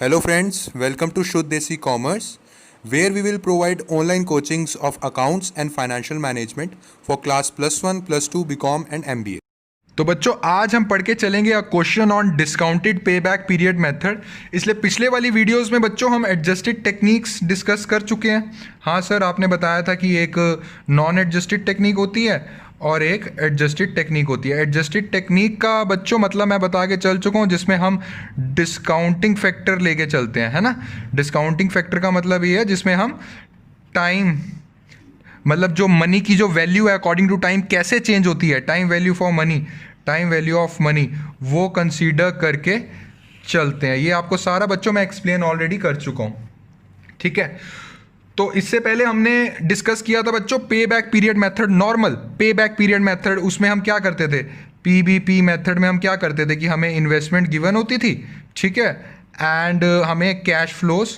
Hello friends, welcome to Shuddh Desi Commerce, where we will provide online coachings of accounts and financial management for class +1, +2, BCom and MBA. तो बच्चों आज हम पढ़ के चलेंगे a question on discounted pay back period method. इसलिए पिछले वाली वीडियोस में बच्चों हम एडजस्टेड टेक्निक्स डिस्कस कर चुके हैं। हाँ सर, आपने बताया था कि एक नॉन एडजस्टेड टेक्निक होती है और एक एडजस्टेड टेक्निक होती है। एडजस्टेड टेक्निक का बच्चों मतलब मैं बता के चल चुका हूँ, जिसमें हम डिस्काउंटिंग फैक्टर लेके चलते हैं, है ना। डिस्काउंटिंग फैक्टर का मतलब ये है जिसमें हम टाइम, मतलब जो मनी की जो वैल्यू है अकॉर्डिंग टू टाइम कैसे चेंज होती है, time value for money, time value of money, वो कंसीडर करके चलते हैं। ये आपको सारा बच्चों मैं एक्सप्लेन ऑलरेडी कर चुका हूँ, ठीक है। तो इससे पहले हमने डिस्कस किया था बच्चों पे बैक पीरियड मेथड, नॉर्मल पे बैक पीरियड मेथड। उसमें हम क्या करते थे, पीबीपी मेथड में हम क्या करते थे कि हमें इन्वेस्टमेंट गिवन होती थी, ठीक है, एंड हमें कैश फ्लोज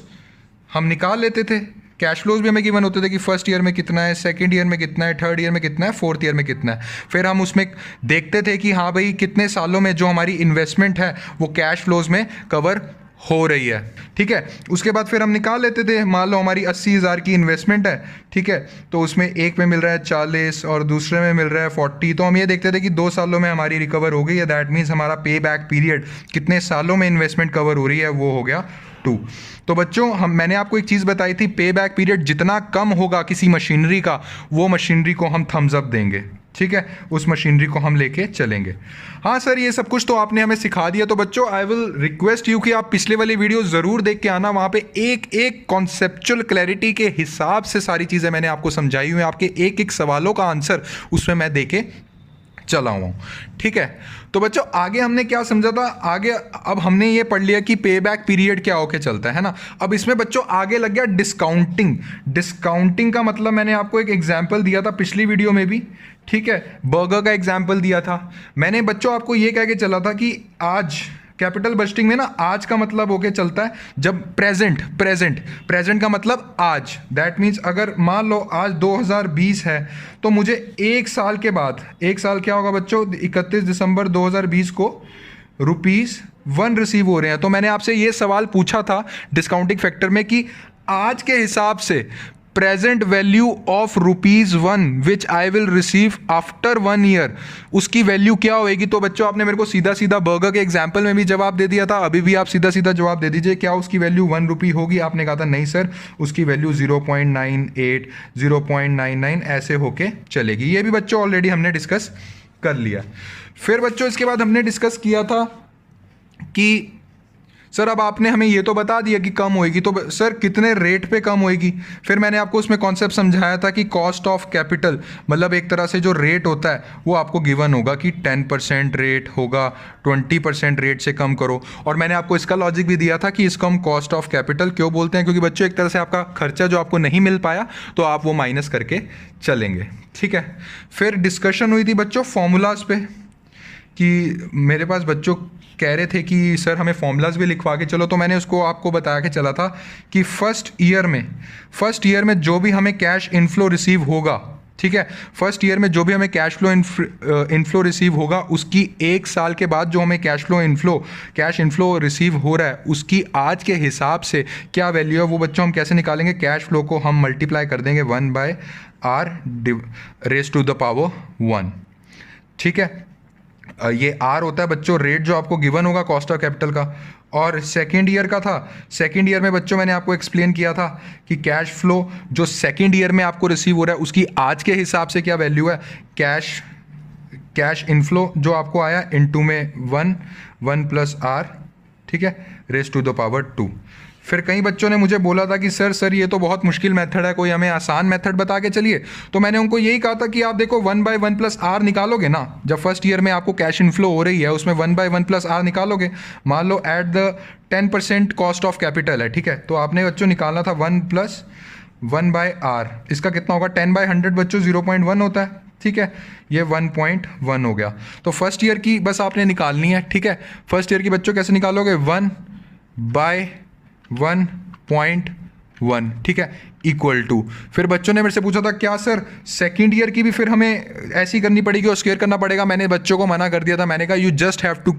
हम निकाल लेते थे। कैश फ्लोज भी हमें गिवन होते थे कि फर्स्ट ईयर में कितना है, सेकंड ईयर में कितना है, थर्ड ईयर में कितना है, फोर्थ ईयर में कितना है। फिर हम उसमें देखते थे कि हाँ भाई कितने सालों में जो हमारी इन्वेस्टमेंट है वो कैश फ्लोज में कवर हो रही है, ठीक है। उसके बाद फिर हम निकाल लेते थे, मान लो हमारी 80,000 की इन्वेस्टमेंट है, ठीक है, तो उसमें एक में मिल रहा है 40 और दूसरे में मिल रहा है 40, तो हम ये देखते थे कि 2 सालों में हमारी रिकवर हो गई है। दैट मीन्स हमारा पे बैक पीरियड कितने सालों में इन्वेस्टमेंट कवर हो रही है वो हो गया 2। तो बच्चों मैंने आपको एक चीज़ बताई थी, पे बैक पीरियड जितना कम होगा किसी मशीनरी का, वो मशीनरी को हम थम्स अप देंगे, ठीक है, उस मशीनरी को हम लेके चलेंगे। हाँ सर, ये सब कुछ तो आपने हमें सिखा दिया। तो बच्चों आई विल रिक्वेस्ट यू कि आप पिछले वाली वीडियो ज़रूर देख के आना, वहाँ पे एक एक कॉन्सेप्चुअल क्लैरिटी के हिसाब से सारी चीज़ें मैंने आपको समझाई हुई हैं। आपके एक एक सवालों का आंसर उसमें मैं दे के चला हुआ हूँ, ठीक है। तो बच्चों आगे हमने क्या समझा था, आगे अब हमने ये पढ़ लिया कि पे बैक पीरियड क्या होके चलता है ना। अब इसमें बच्चों आगे लग गया डिस्काउंटिंग। डिस्काउंटिंग का मतलब मैंने आपको एक एग्जांपल दिया था पिछली वीडियो में भी, ठीक है, बर्गर का एग्जांपल दिया था मैंने। बच्चों आपको ये कह के चला था कि आज कैपिटल बजटिंग में ना आज का मतलब होके चलता है जब प्रेजेंट का मतलब आज। दैट मीन्स अगर मान लो आज 2020 है तो मुझे एक साल के बाद, एक साल क्या होगा बच्चों, 31 दिसंबर 2020 को ₹1 रिसीव हो रहे हैं। तो मैंने आपसे ये सवाल पूछा था डिस्काउंटिंग फैक्टर में कि आज के हिसाब से present value of ₹1 which I will receive after 1 year, उसकी वैल्यू क्या होएगी। तो बच्चों आपने मेरे को सीधा सीधा बर्गर के एग्जाम्पल में भी जवाब दे दिया था, अभी भी आप सीधा सीधा जवाब दे दीजिए, क्या उसकी वैल्यू ₹1 होगी। आपने कहा था नहीं सर, उसकी वैल्यू 0.98, 0.99 ऐसे होके चलेगी। ये भी बच्चों ऑलरेडी हमने डिस्कस कर लिया। फिर बच्चों इसके बाद हमने डिस्कस किया था कि सर अब आपने हमें ये तो बता दिया कि कम होएगी, तो सर कितने रेट पे कम होएगी। फिर मैंने आपको उसमें कॉन्सेप्ट समझाया था कि कॉस्ट ऑफ कैपिटल, मतलब एक तरह से जो रेट होता है वो आपको गिवन होगा कि 10% रेट होगा, 20% रेट से कम करो। और मैंने आपको इसका लॉजिक भी दिया था कि इसको हम कॉस्ट ऑफ कैपिटल क्यों बोलते हैं, क्योंकि बच्चों एक तरह से आपका खर्चा जो आपको नहीं मिल पाया तो आप वो माइनस करके चलेंगे, ठीक है। फिर डिस्कशन हुई थी बच्चों फॉर्मूलाज पे, कि मेरे पास बच्चों कह रहे थे कि सर हमें फॉर्मूलाज भी लिखवा के चलो। तो मैंने उसको आपको बताया के चला था कि फर्स्ट ईयर में जो भी हमें कैश इनफ्लो रिसीव होगा, ठीक है, फर्स्ट ईयर में जो भी हमें कैश फ्लो इनफ्लो रिसीव होगा, उसकी एक साल के बाद जो हमें कैश इनफ्लो रिसीव हो रहा है उसकी आज के हिसाब से क्या वैल्यू है, वो बच्चों हम कैसे निकालेंगे। कैश फ्लो को हम मल्टीप्लाई कर देंगे 1/r⁻1, ठीक है। ये आर होता है बच्चों रेट जो आपको गिवन होगा कॉस्ट ऑफ कैपिटल का। और सेकेंड ईयर का था, सेकेंड ईयर में बच्चों मैंने आपको एक्सप्लेन किया था कि कैश फ्लो जो सेकेंड ईयर में आपको रिसीव हो रहा है उसकी आज के हिसाब से क्या वैल्यू है। कैश इनफ्लो जो आपको आया इनटू में 1 + r, ठीक है, raised to the power 2। फिर कई बच्चों ने मुझे बोला था कि सर ये तो बहुत मुश्किल मेथड है, कोई हमें आसान मेथड बता के चलिए। तो मैंने उनको यही कहा था कि आप देखो 1/1 + r निकालोगे ना, जब फर्स्ट ईयर में आपको कैश इनफ्लो हो रही है उसमें 1/1 + r निकालोगे। मान लो at the 10% cost of capital है, ठीक है, तो आपने बच्चों निकालना था 1 + 1/r, इसका कितना होगा 10/100 बच्चों 0.1 होता है, ठीक है, ये 1.1 हो गया। तो फर्स्ट ईयर की बस आपने निकालनी है, ठीक है। फर्स्ट ईयर की बच्चों कैसे निकालोगे 1/1.1, ठीक है। इक्वल टू, फिर बच्चों ने मेरे से पूछा था क्या सर सेकेंड ईयर की भी फिर हमें ऐसी करनी पड़ेगी और स्क्वायर करना पड़ेगा? मैंने बच्चों को मना कर दिया था, मैंने कहा you just have to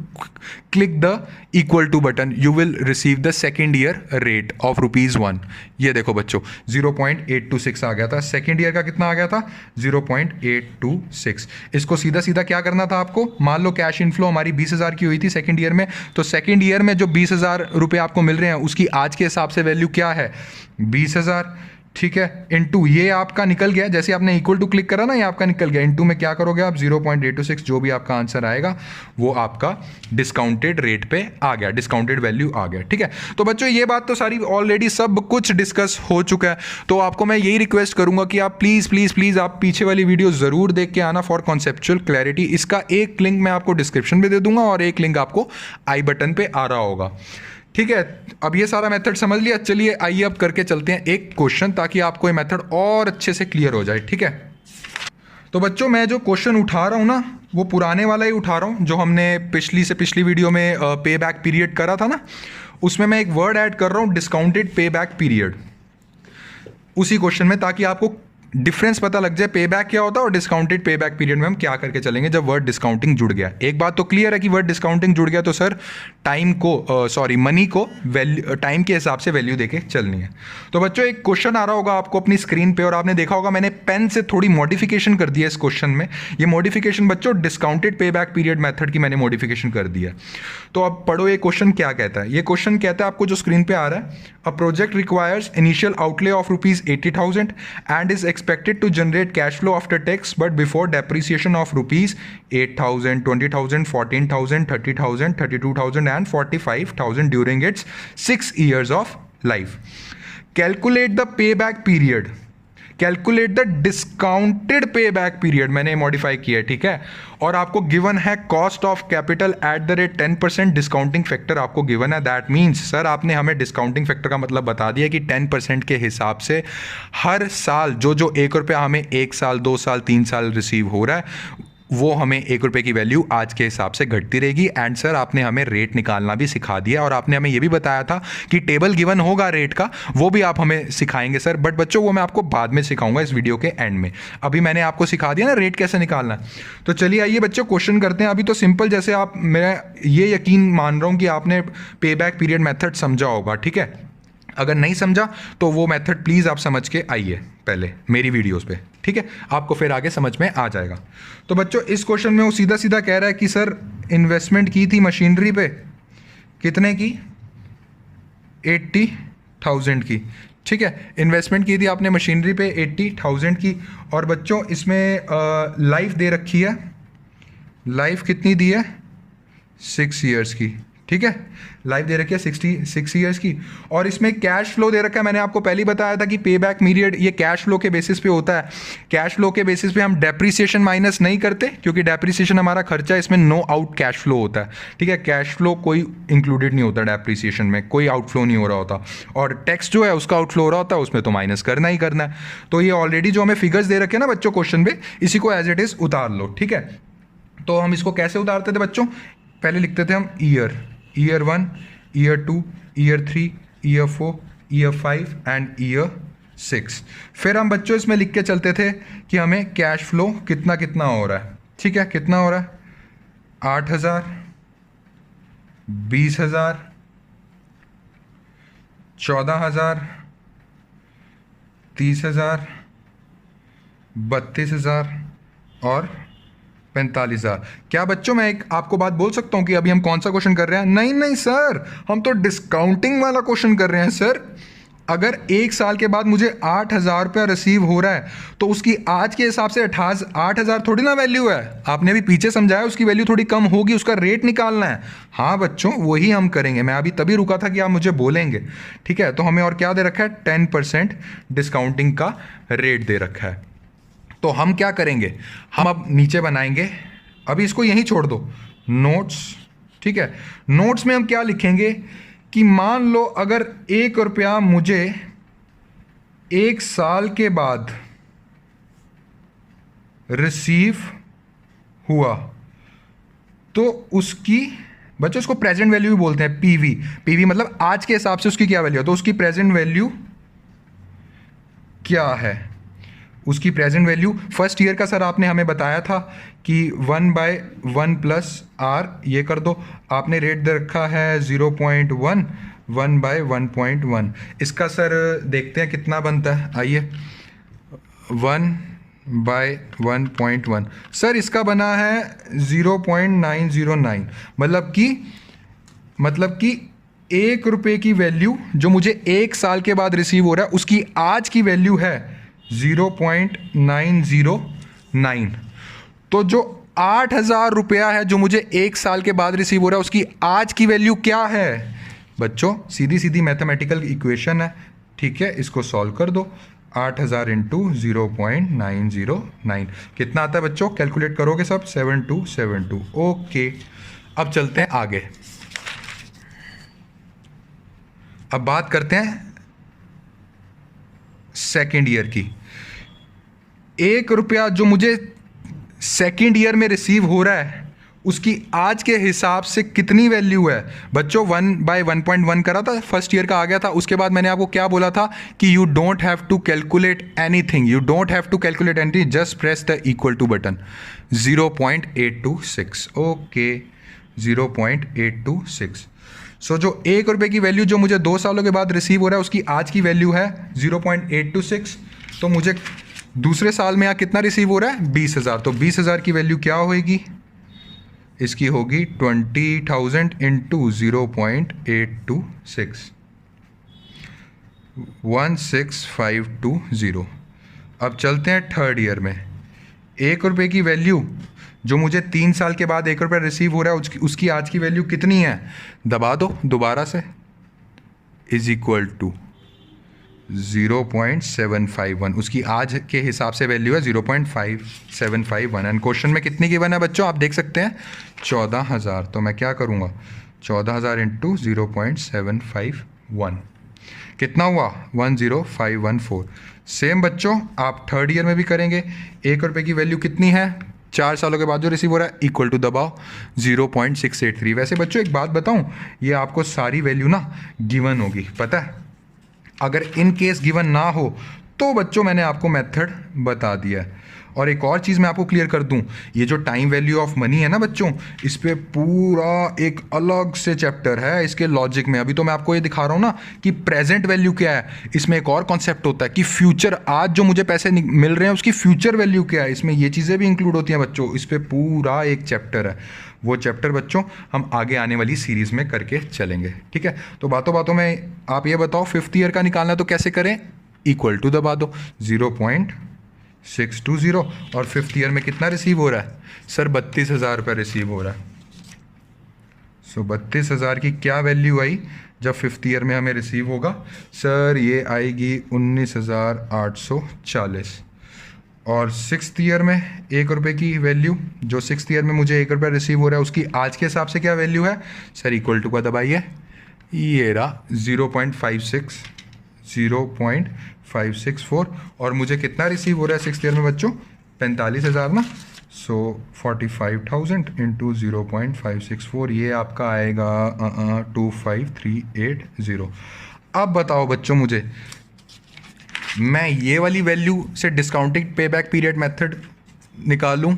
click the equal to button, you will receive the second year rate of ₹1। ये देखो बच्चों 0.826 आ गया था, सेकेंड ईयर का कितना आ गया था 0.826। इसको सीधा सीधा क्या करना था आपको, मान लो कैश इनफ्लो हमारी 20,000 की हुई थी सेकेंड ईयर में, तो सेकेंड ईयर में जो 20,000 रुपये आपको मिल रहे हैं उसकी आज के हिसाब से वैल्यू क्या है 20,000, ठीक है, इनटू ये आपका निकल गया, जैसे आपने इक्वल टू क्लिक करा ना ये आपका निकल गया, इनटू में क्या करोगे आप 0.826, जो भी आपका आंसर आएगा वो आपका डिस्काउंटेड रेट पे आ गया, डिस्काउंटेड वैल्यू आ गया, ठीक है। तो बच्चों ये बात तो सारी ऑलरेडी सब कुछ डिस्कस हो चुका है, तो आपको मैं यही रिक्वेस्ट करूंगा कि आप प्लीज़ प्लीज़ प्लीज़ आप पीछे वाली वीडियो ज़रूर देख के आना फॉर कॉन्सेप्चुअल क्लैरिटी। इसका एक लिंक मैं आपको डिस्क्रिप्शन में दे दूंगा और एक लिंक आपको आई बटन पे आ रहा होगा, ठीक है। अब ये सारा मेथड समझ लिया, चलिए आइए अब करके चलते हैं एक क्वेश्चन, ताकि आपको ये मेथड और अच्छे से क्लियर हो जाए, ठीक है। तो बच्चों मैं जो क्वेश्चन उठा रहा हूँ ना वो पुराने वाला ही उठा रहा हूँ, जो हमने पिछली वीडियो में पे बैक पीरियड करा था ना, उसमें मैं एक वर्ड ऐड कर रहा हूँ डिस्काउंटेड पे बैक पीरियड उसी क्वेश्चन में, ताकि आपको डिफरेंस पता लग जाए पे बैक क्या होता है और डिस्काउंटेड पे बैक पीरियड में हम क्या करके चलेंगे जब वर्ड डिस्काउंटिंग जुड़ गया। एक बात तो क्लियर है कि वर्ड डिस्काउंटिंग जुड़ गया तो सर टाइम को मनी को वैल्यू टाइम के हिसाब से वैल्यू देके चलनी है। तो बच्चों एक क्वेश्चन आ रहा होगा आपको अपनी स्क्रीन पे और आपने देखा होगा मैंने पेन से थोड़ी मॉडिफिकेशन कर दिया इस क्वेश्चन में। ये मॉडिफिकेशन बच्चों discounted pay back period method की मैंने मॉडिफिकेशन कर दिया। तो अब पढ़ो ये क्वेश्चन क्या कहता है। ये क्वेश्चन कहता है आपको जो स्क्रीन पे आ रहा है, a project requires initial outlay of ₹80,000 and is expected to generate cash flow after tax but before depreciation of ₹8,000, $20,000, $14,000, $30,000, $32,000 and $45,000 during its 6 years of life. Calculate the payback period. Calculate the discounted pay back period, मैंने modify किया है, ठीक है। और आपको given है cost of capital at the rate 10%, discounting factor आपको given है। दैट मीन्स सर आपने हमें डिस्काउंटिंग फैक्टर का मतलब बता दिया कि 10% के हिसाब से हर साल जो ₹1 हमें 1 साल 2 साल 3 साल रिसीव हो रहा है वो हमें ₹1 की वैल्यू आज के हिसाब से घटती रहेगी। एंड सर आपने हमें रेट निकालना भी सिखा दिया और आपने हमें ये भी बताया था कि टेबल गिवन होगा रेट का, वो भी आप हमें सिखाएंगे सर, बट बच्चों वो मैं आपको बाद में सिखाऊंगा इस वीडियो के एंड में। अभी मैंने आपको सिखा दिया ना रेट कैसे निकालना है। तो चलिए आइए बच्चों क्वेश्चन करते हैं। अभी तो सिंपल, जैसे आप, मैं ये यकीन मान रहा हूँ कि आपने पे बैक पीरियड मेथड समझा होगा, ठीक है। अगर नहीं समझा तो वो मेथड प्लीज़ आप समझ के आइए पहले मेरी वीडियोस पे, ठीक है, आपको फिर आगे समझ में आ जाएगा। तो बच्चों इस क्वेश्चन में वो सीधा सीधा कह रहा है कि सर इन्वेस्टमेंट की थी मशीनरी पे, कितने की 80,000 की, ठीक है। इन्वेस्टमेंट की थी आपने मशीनरी पे 80,000 की। और बच्चों इसमें लाइफ दे रखी है, लाइफ कितनी दी है 6 ईयर्स की, ठीक है। लाइफ दे रखी है 66 ईयर्स की। और इसमें कैश फ्लो दे रखा है, मैंने आपको पहले ही बताया था कि पे बैक पीरियड ये कैश फ्लो के बेसिस पे होता है। कैश फ्लो के बेसिस पे हम डेप्रिसिएशन माइनस नहीं करते, क्योंकि डेप्रिसिएशन हमारा खर्चा है, इसमें नो आउट कैश फ्लो होता है, ठीक है। कैश फ्लो कोई इंक्लूडेड नहीं होता डेप्रिसिएशन में, कोई आउटफ्लो नहीं हो रहा होता। और टैक्स जो है उसका आउटफ्लो हो रहा होता है, उसमें तो माइनस करना ही करना है। तो ये ऑलरेडी जो हमें फिगर्स दे रखे हैं ना बच्चों क्वेश्चन पे, इसी को एज इट इज उतार लो, ठीक है। तो हम इसको कैसे उतारते थे बच्चों, पहले लिखते थे हम year 1, year 2, year 3, year 4, year 5 and year 6। फिर हम बच्चों इसमें लिख के चलते थे कि हमें कैश फ्लो कितना कितना हो रहा है, ठीक है। कितना हो रहा है 8,000, 20,000, 14,000, 30,000, 32,000 और 45,000। क्या बच्चों मैं एक आपको बात बोल सकता हूं कि अभी हम कौन सा क्वेश्चन कर रहे हैं? नहीं नहीं सर, हम तो डिस्काउंटिंग वाला क्वेश्चन कर रहे हैं सर। अगर 1 साल के बाद मुझे 8,000 रुपया रिसीव हो रहा है तो उसकी आज के हिसाब से 8,000 थोड़ी ना वैल्यू है। आपने अभी पीछे समझाया उसकी वैल्यू थोड़ी कम होगी, उसका रेट निकालना है। हाँ बच्चों वही हम करेंगे, मैं अभी तभी रुका था कि आप मुझे बोलेंगे, ठीक है। तो हमें और क्या दे रखा है 10% डिस्काउंटिंग का रेट दे रखा है। तो हम क्या करेंगे, हम अब नीचे बनाएंगे, अभी इसको यहीं छोड़ दो, नोट्स, ठीक है। नोट्स में हम क्या लिखेंगे कि मान लो अगर ₹1 मुझे 1 साल के बाद रिसीव हुआ तो उसकी, बच्चों इसको प्रेजेंट वैल्यू भी बोलते हैं, पीवी मतलब आज के हिसाब से उसकी क्या वैल्यू है, तो उसकी प्रेजेंट वैल्यू क्या है, उसकी प्रेजेंट वैल्यू। फर्स्ट ईयर का सर आपने हमें बताया था कि 1/1 प्लस आर, ये कर दो। आपने रेट दे रखा है 0.1, 1/1.1। इसका सर देखते हैं कितना बनता है, आइए। 1/1.1 सर इसका बना है 0.909। मतलब कि 1 रुपये की वैल्यू जो मुझे 1 साल के बाद रिसीव हो रहा है उसकी आज की वैल्यू है 0.909। तो जो 8,000 रुपया है जो मुझे 1 साल के बाद रिसीव हो रहा है उसकी आज की वैल्यू क्या है बच्चों? सीधी सीधी मैथमेटिकल इक्वेशन है, ठीक है, इसको सॉल्व कर दो। 8,000 इंटू 0.909 कितना आता है बच्चों? कैलकुलेट करोगे सब, 7272। ओके, अब चलते हैं आगे। अब बात करते हैं सेकेंड ईयर की। 1 रुपया जो मुझे सेकेंड ईयर में रिसीव हो रहा है उसकी आज के हिसाब से कितनी वैल्यू है बच्चों? 1/1.1 करा था, फर्स्ट ईयर का आ गया था। उसके बाद मैंने आपको क्या बोला था कि you don't have to calculate anything, just press the equal to button. 0.826। Okay, 0.826। So जो 1 रुपये की वैल्यू जो मुझे 2 सालों के बाद रिसीव हो रहा है उसकी आज की वैल्यू है 0.826। तो मुझे दूसरे साल में यहाँ कितना रिसीव हो रहा है? 20,000। तो 20,000 की वैल्यू क्या होगी? इसकी होगी 20,000 इंटू 0.826, 16,520। अब चलते हैं थर्ड ईयर में। 1 रुपये की वैल्यू जो मुझे 3 साल के बाद 1 रुपया रिसीव हो रहा है उसकी आज की वैल्यू कितनी है? दबा दो दोबारा से, इज इक्वल टू 0.751। उसकी आज के हिसाब से वैल्यू है 0.5751। एंड क्वेश्चन में कितनी गिवन है बच्चों? आप देख सकते हैं 14,000। तो मैं क्या करूँगा, 14,000 इंटू 0.751 कितना हुआ? 10514। सेम बच्चों आप थर्ड ईयर में भी करेंगे। 1 रुपये की वैल्यू कितनी है 4 सालों के बाद जो रिसीव हो रहा है? इक्वल टू दबाओ 0.683। वैसे बच्चों एक बात बताऊं, ये आपको सारी वैल्यू ना गिवन होगी, पता है। अगर इन केस गिवन ना हो तो बच्चों मैंने आपको मेथड बता दिया है। और एक और चीज़ मैं आपको क्लियर कर दूं, ये जो टाइम वैल्यू ऑफ मनी है ना बच्चों, इस पे पूरा एक अलग से चैप्टर है इसके लॉजिक में। अभी तो मैं आपको ये दिखा रहा हूँ ना कि प्रेजेंट वैल्यू क्या है। इसमें एक और कॉन्सेप्ट होता है कि फ्यूचर, आज जो मुझे पैसे मिल रहे हैं उसकी फ्यूचर वैल्यू क्या है। इसमें ये चीज़ें भी इंक्लूड होती हैं बच्चों। इस पर पूरा एक चैप्टर है। वो चैप्टर बच्चों हम आगे आने वाली सीरीज़ में करके चलेंगे, ठीक है। तो बातों बातों में आप ये बताओ, फिफ्थ ईयर का निकालना तो कैसे करें? इक्वल टू दबा दो 0.620। और फिफ्थ ईयर में कितना रिसीव हो रहा है सर? 32,000 रुपये रिसीव हो रहा है। सो 32,000 की क्या वैल्यू आई जब फिफ्थ ईयर में हमें रिसीव होगा? सर ये आएगी 19,840। और सिक्स्थ ईयर में 1 रुपये की वैल्यू जो सिक्स्थ ईयर में मुझे 1 रुपया रिसीव हो रहा है उसकी आज के हिसाब से क्या वैल्यू है? सर इक्वल टू का दबाइए, ये रहा 0.564। और मुझे कितना रिसीव हो रहा है सिक्स्थ ईयर में बच्चों? 45,000 ना। सो 45,000 इंटू 0.564, ये आपका आएगा 25,380। अब बताओ बच्चों मुझे, मैं ये वाली वैल्यू से discounted pay back period method निकालूं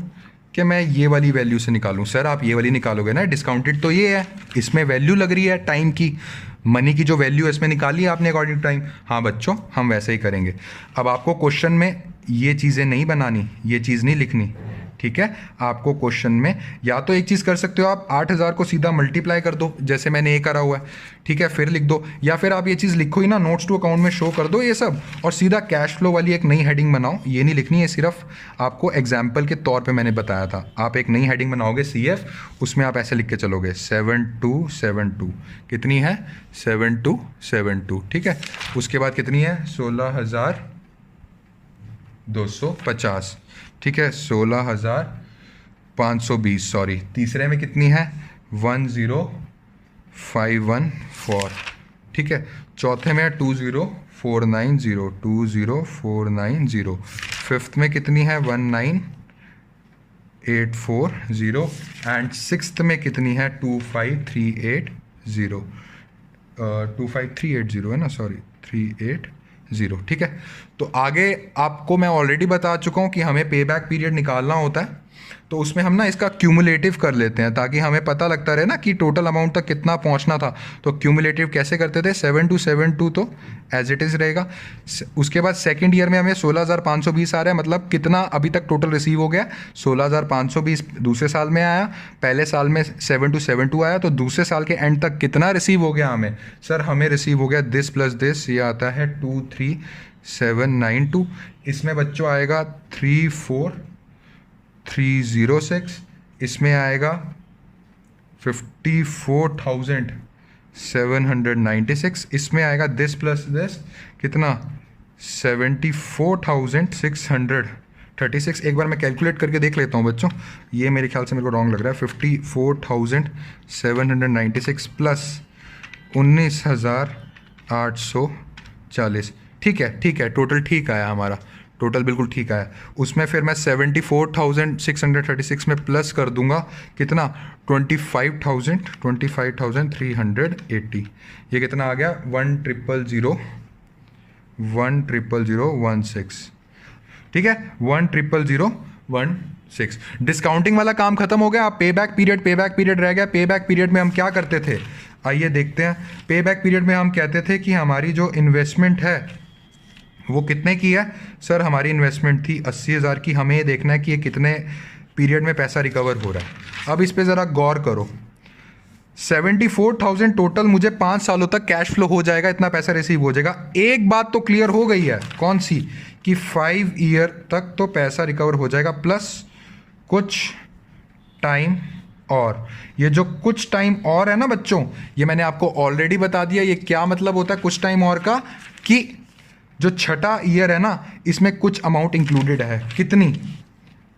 कि मैं ये वाली वैल्यू से निकालूं? सर आप ये वाली निकालोगे ना, डिस्काउंटेड तो ये है, इसमें वैल्यू लग रही है टाइम की, मनी की जो वैल्यू है इसमें निकाली है आपने अकॉर्डिंग टू टाइम। हाँ बच्चों हम वैसे ही करेंगे। अब आपको क्वेश्चन में ये चीज़ें नहीं बनानी, ये चीज़ नहीं लिखनी, ठीक है। आपको क्वेश्चन में या तो एक चीज़ कर सकते हो, आप 8,000 को सीधा मल्टीप्लाई कर दो जैसे मैंने ये करा हुआ है, ठीक है, फिर लिख दो। या फिर आप ये चीज़ लिखो ही ना, नोट्स टू अकाउंट में शो कर दो ये सब, और सीधा कैश फ्लो वाली एक नई हेडिंग बनाओ। ये नहीं लिखनी है, सिर्फ आपको एग्जाम्पल के तौर पे मैंने बताया था। आप एक नई हेडिंग बनाओगे CF, उसमें आप ऐसे लिख के चलोगे 7272। कितनी है? 7272, ठीक है। उसके बाद कितनी है? 16,250, ठीक है, 16,520। सॉरी, तीसरे में कितनी है? 10514, ठीक है। चौथे में 20490, 20490। फिफ्थ में कितनी है? 19840। एंड सिक्स्थ में कितनी है? 25380। 25380 है ना, सॉरी 380। 0। ठीक है, तो आगे आपको मैं ऑलरेडी बता चुका हूँ कि हमें पे बैक पीरियड निकालना होता है, तो उसमें हम ना इसका क्यूमुलेटिव कर लेते हैं ताकि हमें पता लगता रहे ना कि टोटल अमाउंट तक कितना पहुंचना था। तो क्यूमुलेटिव कैसे करते थे, 7272 तो एज इट इज़ रहेगा। उसके बाद सेकंड ईयर में हमें 16,520 आ रहा है, मतलब कितना अभी तक टोटल रिसीव हो गया, 16,520 दूसरे साल में आया, पहले साल में 7272 आया, तो दूसरे साल के एंड तक कितना रिसीव हो गया हमें, सर हमें रिसीव हो गया दिस प्लस दिस, ये आता है 23792। इसमें बच्चों आएगा 34306, इसमें आएगा 54,796, इसमें आएगा दिस प्लस दिस कितना 74,636। एक बार मैं कैलकुलेट करके देख लेता हूँ बच्चों, ये मेरे ख्याल से मेरे को रॉन्ग लग रहा है। 54,796 प्लस 19,840, ठीक है, टोटल ठीक आया हमारा, टोटल बिल्कुल ठीक आया। उसमें फिर मैं 74,636 में प्लस कर दूंगा कितना 25,380, ये कितना आ गया 1,000,016, ठीक है 1,000,016। डिस्काउंटिंग वाला काम खत्म हो गया। अब पे बैक पीरियड रह गया। पे बैक पीरियड में हम क्या करते थे, आइए देखते हैं। पे बैक पीरियड में हम कहते थे कि हमारी जो इन्वेस्टमेंट है वो कितने की है, सर हमारी इन्वेस्टमेंट थी 80,000 की, हमें ये देखना है कि ये कितने पीरियड में पैसा रिकवर हो रहा है। अब इस पे ज़रा गौर करो, 74,000 टोटल मुझे 5 सालों तक कैश फ्लो हो जाएगा, इतना पैसा रिसीव हो जाएगा। एक बात तो क्लियर हो गई है, कौन सी, कि 5 ईयर तक तो पैसा रिकवर हो जाएगा प्लस कुछ टाइम और। ये जो कुछ टाइम और है ना बच्चों, ये मैंने आपको ऑलरेडी बता दिया, ये क्या मतलब होता है कुछ टाइम और का, कि जो छठा ईयर है ना इसमें कुछ अमाउंट इंक्लूडेड है। कितनी,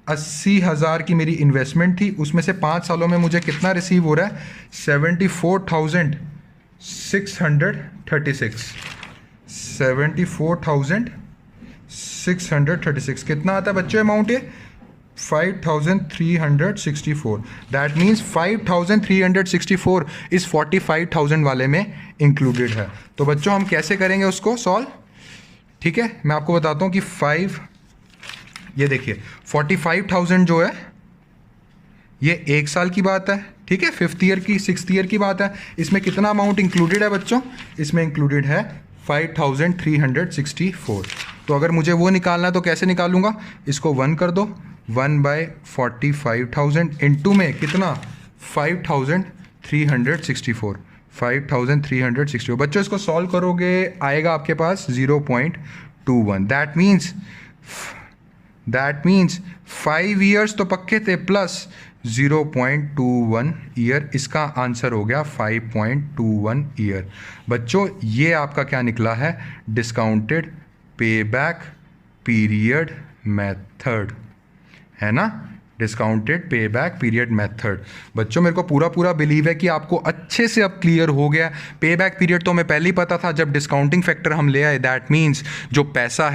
80,000 की मेरी इन्वेस्टमेंट थी, उसमें से 5 सालों में मुझे कितना रिसीव हो रहा है 74,636। 74,636 कितना आता है बच्चों अमाउंट, ये 5,364। दैट मीन्स 5,364 इस 45,000 वाले में इंक्लूडेड है। तो बच्चों हम कैसे करेंगे उसको सॉल्व, ठीक है मैं आपको बताता हूं कि 5, ये देखिए 45,000 जो है ये 1 साल की बात है, ठीक है 5th ईयर की 6th ईयर की बात है। इसमें कितना अमाउंट इंक्लूडेड है बच्चों, इसमें इंक्लूडेड है 5,364। तो अगर मुझे वो निकालना है तो कैसे निकालूंगा, इसको 1 कर दो, 1/45,000 इंटू में कितना 5,364, 5,364। बच्चों इसको सॉल्व करोगे आएगा आपके पास 0.21। दैट मीन्स 5 ईयर्स तो पक्के थे प्लस 0.21 ईयर, इसका आंसर हो गया 5.21 ईयर। बच्चों ये आपका क्या निकला है, discounted pay back period method, है ना, discounted pay back period method. बच्चों मेरे को पूरा बिलीव है कि आपको अच्छे से अब क्लियर हो गया। पे बैक पीरियड तो हमें पहले ही पता था जब डिस्काउंटिंग फैक्टर हम ले आए। दैट मीन्स जो पैसा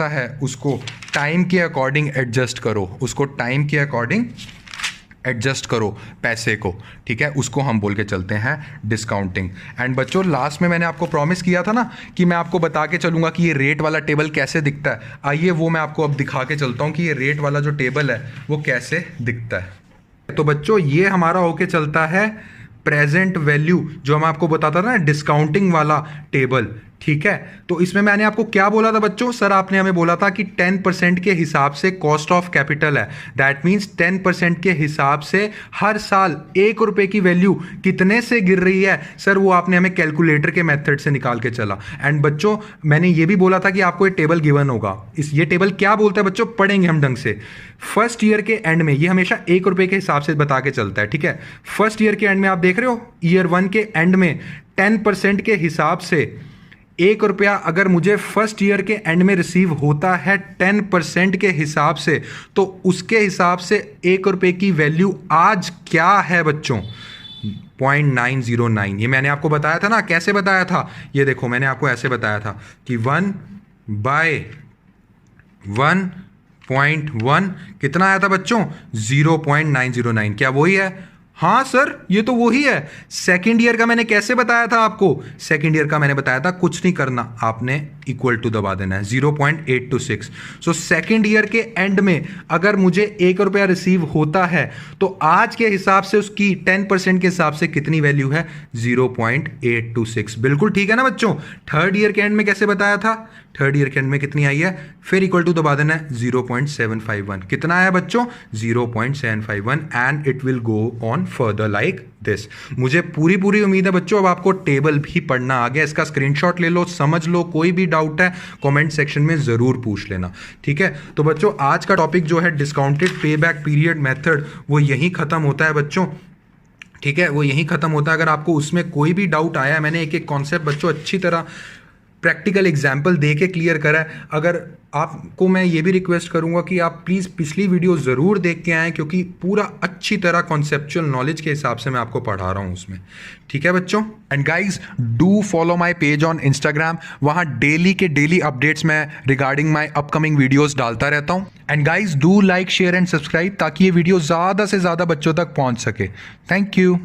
है उसको टाइम के अकॉर्डिंग एडजस्ट करो, उसको टाइम के अकॉर्डिंग एडजस्ट करो पैसे को, ठीक है, उसको हम बोल के चलते हैं डिस्काउंटिंग। एंड बच्चों लास्ट में मैंने आपको प्रॉमिस किया था ना कि मैं आपको बता के चलूंगा कि ये रेट वाला टेबल कैसे दिखता है। आइए वो मैं आपको अब दिखा के चलता हूँ कि ये रेट वाला जो टेबल है वो कैसे दिखता है। तो बच्चों ये हमारा होके चलता है प्रेजेंट वैल्यू, जो मैं आपको बताता था ना डिस्काउंटिंग वाला टेबल, ठीक है। तो इसमें मैंने आपको क्या बोला था बच्चों, सर आपने हमें बोला था कि 10% के हिसाब से कॉस्ट ऑफ कैपिटल है। दैट मीन्स 10% के हिसाब से हर साल 1 रुपए की वैल्यू कितने से गिर रही है, सर वो आपने हमें कैलकुलेटर के मेथड से निकाल के चला। एंड बच्चों मैंने ये भी बोला था कि आपको ये टेबल गिवन होगा। ये टेबल क्या बोलता है बच्चों, पढ़ेंगे हम ढंग से। फर्स्ट ईयर के एंड में ये हमेशा 1 रुपए के हिसाब से बता के चलता है, ठीक है। फर्स्ट ईयर के एंड में आप देख रहे हो, ईयर 1 के एंड में 10% के हिसाब से 1 रुपया अगर मुझे फर्स्ट ईयर के एंड में रिसीव होता है 10% के हिसाब से, तो उसके हिसाब से 1 रुपये की वैल्यू आज क्या है बच्चों, 0.909। ये मैंने आपको बताया था ना, कैसे बताया था, ये देखो मैंने आपको ऐसे बताया था कि 1/1.1 कितना आया था बच्चों, 0.909। क्या वही है, हाँ सर ये तो वही है। सेकेंड ईयर का मैंने कैसे बताया था आपको, सेकेंड ईयर का मैंने बताया था कुछ नहीं करना, आपने इक्वल टू दबा देना है 0.826। सो सेकेंड ईयर के एंड में अगर मुझे 1 रुपया रिसीव होता है तो आज के हिसाब से उसकी 10% के हिसाब से कितनी वैल्यू है 0.826। बिल्कुल ठीक है ना बच्चों। थर्ड ईयर के एंड में कैसे बताया था, थर्ड ईयर के एंड में कितनी आई है, फिर इक्वल टू दबा देना है 0.751। कितना आया बच्चों 0.751 and it will go on further like this. मुझे पूरी उम्मीद है बच्चों अब आपको टेबल भी पढ़ना आ गया। इसका स्क्रीनशॉट ले लो, समझ लो, कोई भी डाउट है कमेंट सेक्शन में जरूर पूछ लेना, ठीक है। तो बच्चों आज का टॉपिक जो है discounted pay back period method वो यहीं खत्म होता है बच्चों, ठीक है, वो यहीं खत्म होता है। अगर आपको उसमें कोई भी डाउट आया है, मैंने एक एक कॉन्सेप्ट बच्चों अच्छी तरह प्रैक्टिकल एग्जाम्पल दे के क्लियर करा है। अगर आपको मैं ये भी रिक्वेस्ट करूंगा कि आप प्लीज़ पिछली वीडियो ज़रूर देख के आएँ, क्योंकि पूरा अच्छी तरह कॉन्सेप्चुअल नॉलेज के हिसाब से मैं आपको पढ़ा रहा हूँ उसमें, ठीक है बच्चों। And guys do follow my page on Instagram, वहाँ डेली के डेली अपडेट्स मैं रिगार्डिंग माई अपकमिंग वीडियोज़ डालता रहता हूँ। And guys do like share and subscribe ताकि ये वीडियो ज़्यादा से ज़्यादा बच्चों तक पहुँच सके। Thank you.